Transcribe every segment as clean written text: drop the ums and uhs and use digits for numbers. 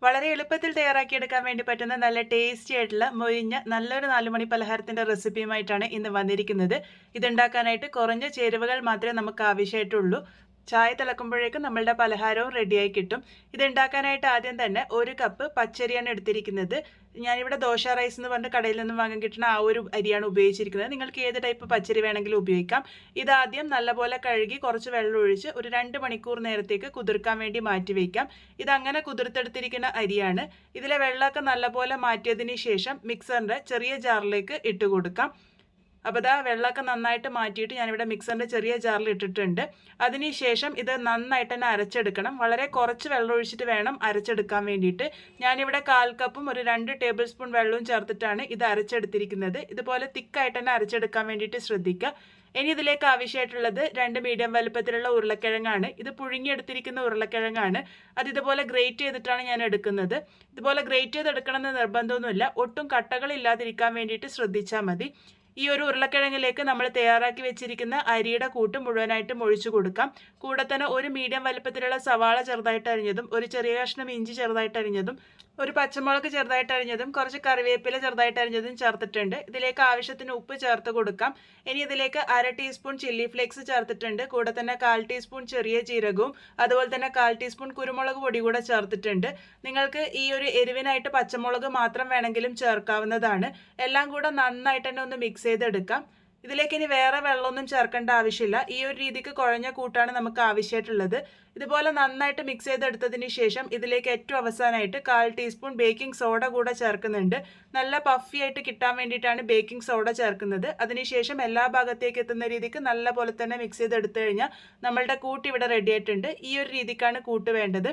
വളരെ എളുപ്പത്തിൽ തയ്യാറാക്കിയെടുക്കാൻ വേണ്ടി പറ്റുന്ന നല്ല ടേസ്റ്റി ആയിട്ടുള്ള മൊരിഞ്ഞ നല്ലൊരു 4 മണി പലഹാരത്തിന്റെ റെസിപ്പിയുമായിട്ടാണ് ഇന്ന് വന്നിരിക്കുന്നത്. ഇതുണ്ടാക്കാനായിട്ട് കുറഞ്ഞ ചേരുവകൾ മാത്രമേ നമുക്ക് ആവശ്യമായിട്ടുള്ളൂ. ചായ തിളക്കുമ്പോഴേക്കും നമ്മളുടെ പലഹാരവും റെഡിയായി കിട്ടും. ഇതുണ്ടാക്കാനായിട്ട് ആദ്യം തന്നെ 1 കപ്പ് പച്ചരിയാണ് എടുത്തിരിക്കുന്നത്. ഞാനിവിടെ ദോശ റൈസ് എന്ന് പറഞ്ഞ് കടയിൽ നിന്നും വാങ്ങാൻ കിട്ടുന്ന ആ ഒരു അരിയാണ് ഉപയോഗിച്ചിരിക്കുന്നത്. നിങ്ങൾക്ക് ഏത് ടൈപ്പ് പച്ചരി വേണമെങ്കിലും ഉപയോഗിക്കാം. ഇതാദ്യം നല്ലപോലെ കഴുകി കുറച്ച് വെള്ളം ഒഴിച്ച് ഒരു 2 മണിക്കൂർ നേരത്തേക്ക് കുതിർക്കാൻ വേണ്ടി മാറ്റി വയ്ക്കാം. ഇതങ്ങനെ കുതിർത്തെടുത്തിരിക്കുന്ന അരിയാണ്. ഇതിലെ വെള്ളമൊക്കെ നല്ലപോലെ മാറ്റിയതിന് ശേഷം മിക്സറിൻ്റെ ചെറിയ ജാറിലേക്ക് ഇട്ട് കൊടുക്കാം. അപ്പോൾ ഇതാ വെള്ളമൊക്കെ നന്നായിട്ട് മാറ്റിയിട്ട് ഞാനിവിടെ മിക്സറിൻ്റെ ചെറിയ ജാറിൽ ഇട്ടിട്ടുണ്ട്. അതിനുശേഷം ഇത് നന്നായിട്ട് തന്നെ അരച്ചെടുക്കണം. വളരെ കുറച്ച് വെള്ളം ഒഴിച്ചിട്ട് വേണം അരച്ചെടുക്കാൻ വേണ്ടിയിട്ട്. ഞാനിവിടെ 1/4 കപ്പും ഒരു 2 ടേബിൾ സ്പൂൺ വെള്ളവും ചേർത്തിട്ടാണ് ഇത് അരച്ചെടുത്തിരിക്കുന്നത്. ഇതുപോലെ തിക്കായിട്ട് തന്നെ അരച്ചെടുക്കാൻ വേണ്ടിയിട്ട് ശ്രദ്ധിക്കുക. ഇനി ഇതിലേക്ക് ആവശ്യമായിട്ടുള്ളത് 2 മീഡിയം വലുപ്പത്തിലുള്ള ഉരുളക്കിഴങ്ങാണ്. ഇത് പുഴുങ്ങിയെടുത്തിരിക്കുന്ന ഉരുളക്കിഴങ്ങാണ്. അത് ഇതുപോലെ ഗ്രേറ്റ് ചെയ്തിട്ടാണ് ഞാൻ എടുക്കുന്നത്. ഇതുപോലെ ഗ്രേറ്റ് ചെയ്തെടുക്കണമെന്ന് നിർബന്ധമൊന്നുമില്ല. ഒട്ടും കട്ടകളില്ലാതിരിക്കാൻ വേണ്ടിയിട്ട് ശ്രദ്ധിച്ചാൽ മതി. ഈ ഒരു ഉരുളക്കിഴങ്ങിലേക്ക് നമ്മൾ തയ്യാറാക്കി വെച്ചിരിക്കുന്ന അരിയുടെ കൂട്ട് മുഴുവനായിട്ടും ഒഴിച്ചു കൊടുക്കാം. കൂടെ തന്നെ ഒരു മീഡിയം വലുപ്പത്തിലുള്ള സവാള ചെറുതായിട്ട് അരിഞ്ഞതും, ഒരു ചെറിയ കഷ്ണം ഇഞ്ചി ചെറുതായിട്ട് അരിഞ്ഞതും, ഒരു പച്ചമുളക് ചെറുതായിട്ട് അരിഞ്ഞതും, കുറച്ച് കറിവേപ്പില ചെറുതായിട്ട് അരിഞ്ഞതും ചേർത്തിട്ടുണ്ട്. ഇതിലേക്ക് ആവശ്യത്തിന് ഉപ്പ് ചേർത്ത് കൊടുക്കാം. ഇനി ഇതിലേക്ക് 1/2 ടീസ്പൂൺ ചില്ലി ഫ്ലേക്സ് ചേർത്തിട്ടുണ്ട്. കൂടെ തന്നെ 1/4 ടീസ്പൂൺ ചെറിയ ജീരകവും അതുപോലെ തന്നെ 1/4 ടീസ്പൂൺ കുരുമുളക് പൊടി കൂടെ ചേർത്തിട്ടുണ്ട്. നിങ്ങൾക്ക് ഈ ഒരു എരിവിനായിട്ട് പച്ചമുളക് മാത്രം വേണമെങ്കിലും ചേർക്കാവുന്നതാണ്. എല്ലാം കൂടെ നന്നായിട്ട് തന്നെ ഒന്ന് മിക്സ് ചെയ്തെടുക്കാം. ഇതിലേക്ക് ഇനി വേറെ വെള്ളമൊന്നും ചേർക്കേണ്ട ആവശ്യമില്ല. ഈ ഒരു രീതിക്ക് കുഴഞ്ഞ കൂട്ടാണ് നമുക്ക് ആവശ്യമായിട്ടുള്ളത്. ഇതുപോലെ നന്നായിട്ട് മിക്സ് ചെയ്തെടുത്തതിന് ശേഷം ഇതിലേക്ക് ഏറ്റവും അവസാനമായിട്ട് 1/4 ടീസ്പൂൺ ബേക്കിംഗ് സോഡ കൂടെ ചേർക്കുന്നുണ്ട്. നല്ല പഫി ആയിട്ട് കിട്ടാൻ വേണ്ടിയിട്ടാണ് ബേക്കിംഗ് സോഡ ചേർക്കുന്നത്. അതിനുശേഷം എല്ലാ ഭാഗത്തേക്ക് എത്തുന്ന രീതിക്ക് നല്ല പോലെ തന്നെ മിക്സ് ചെയ്തെടുത്തു കഴിഞ്ഞാൽ നമ്മളുടെ കൂട്ട് ഇവിടെ റെഡി ആയിട്ടുണ്ട്. ഈ ഒരു രീതിക്കാണ് കൂട്ട് വേണ്ടത്.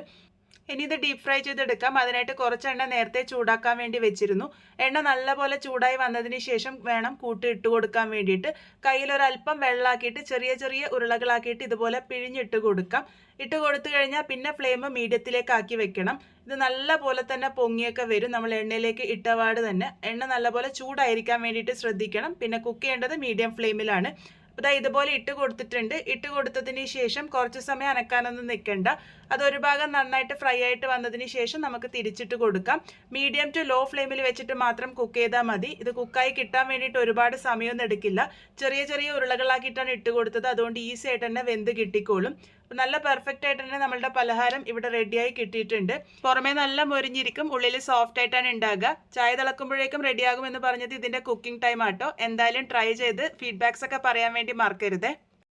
ഇനി ഇത് ഡീപ്പ് ഫ്രൈ ചെയ്തെടുക്കാം. അതിനായിട്ട് കുറച്ച് എണ്ണ നേരത്തെ ചൂടാക്കാൻ വേണ്ടി വെച്ചിരുന്നു. എണ്ണ നല്ലപോലെ ചൂടായി വന്നതിന് ശേഷം വേണം കൂട്ട് ഇട്ട് കൊടുക്കാൻ വേണ്ടിയിട്ട്. കയ്യിലൊരല്പം വെള്ളമാക്കിയിട്ട് ചെറിയ ചെറിയ ഉരുളകളാക്കിയിട്ട് ഇതുപോലെ പിഴിഞ്ഞിട്ട് കൊടുക്കാം. ഇട്ട് കൊടുത്തു കഴിഞ്ഞാൽ പിന്നെ ഫ്ലെയിം മീഡിയത്തിലേക്ക് ആക്കി വെക്കണം. ഇത് നല്ല പോലെ തന്നെ പൊങ്ങിയൊക്കെ വരും. നമ്മൾ എണ്ണയിലേക്ക് ഇട്ടപാട് തന്നെ എണ്ണ നല്ലപോലെ ചൂടായിരിക്കാൻ വേണ്ടിയിട്ട് ശ്രദ്ധിക്കണം. പിന്നെ കുക്ക് ചെയ്യേണ്ടത് മീഡിയം ഫ്ലെയിമിലാണ്. അപ്പോൾ ഇതുപോലെ ഇട്ട് കൊടുത്തിട്ടുണ്ട്. ഇട്ട് കൊടുത്തതിന് ശേഷം കുറച്ച് സമയം അനക്കാനൊന്നും നിൽക്കണ്ട. അതൊരു ഭാഗം നന്നായിട്ട് ഫ്രൈ ആയിട്ട് വന്നതിന് ശേഷം നമുക്ക് തിരിച്ചിട്ട് കൊടുക്കാം. മീഡിയം ടു ലോ ഫ്ലെയിമിൽ വെച്ചിട്ട് മാത്രം കുക്ക് ചെയ്താൽ മതി. ഇത് കുക്കായി കിട്ടാൻ വേണ്ടിയിട്ട് ഒരുപാട് സമയമൊന്നും എടുക്കില്ല. ചെറിയ ചെറിയ ഉരുളകളാക്കിയിട്ടാണ് ഇട്ട് കൊടുത്തത്. അതുകൊണ്ട് ഈസി ആയിട്ട് തന്നെ വെന്ത് കിട്ടിക്കോളും. നല്ല പെർഫെക്റ്റ് ആയിട്ട് തന്നെ നമ്മളുടെ പലഹാരം ഇവിടെ റെഡിയായി കിട്ടിയിട്ടുണ്ട്. പുറമേ നല്ല മൊരിഞ്ഞിരിക്കും, ഉള്ളിൽ സോഫ്റ്റ് ആയിട്ടാണ് ഉണ്ടാകുക. ചായ തിളക്കുമ്പോഴേക്കും റെഡിയാകും എന്ന് പറഞ്ഞത് ഇതിന്റെ കുക്കിംഗ് ടൈം ആട്ടോ. എന്തായാലും ട്രൈ ചെയ്ത് ഫീഡ്ബാക്സ് ഒക്കെ പറയാൻ വേണ്ടി മറക്കരുത്.